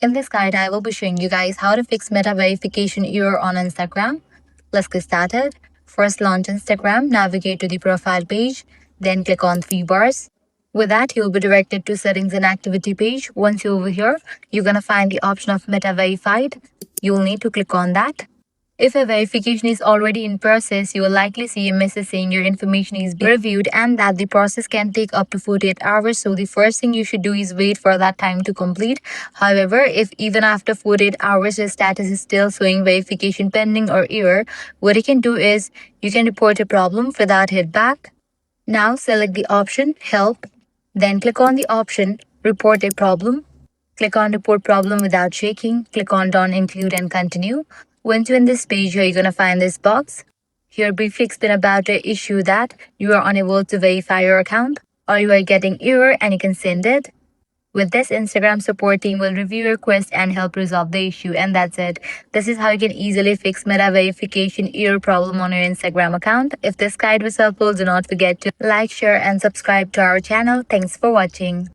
In this guide, I will be showing you guys how to fix meta verification error on Instagram. Let's get started. First, launch Instagram, navigate to the profile page, then click on three bars. With that, you'll be directed to settings and activity page. Once you're over here, you're gonna find the option of meta verified. You'll need to click on that. If a verification is already in process, you will likely see a message saying your information is being reviewed and that the process can take up to 48 hours. So the first thing you should do is wait for that time to complete. However, if even after 48 hours your status is still showing verification pending or error, what you can do is you can report a problem without hit back. Now select the option Help, then click on the option Report a problem. Click on Report Problem without shaking. Click on Don't Include and Continue. Once you're in this page, here you're going to find this box. Here, briefly explain about the issue that you are unable to verify your account or you are getting error and you can send it. With this, Instagram support team will review your request and help resolve the issue. And that's it. This is how you can easily fix meta verification error problem on your Instagram account. If this guide was helpful, do not forget to like, share, and subscribe to our channel. Thanks for watching.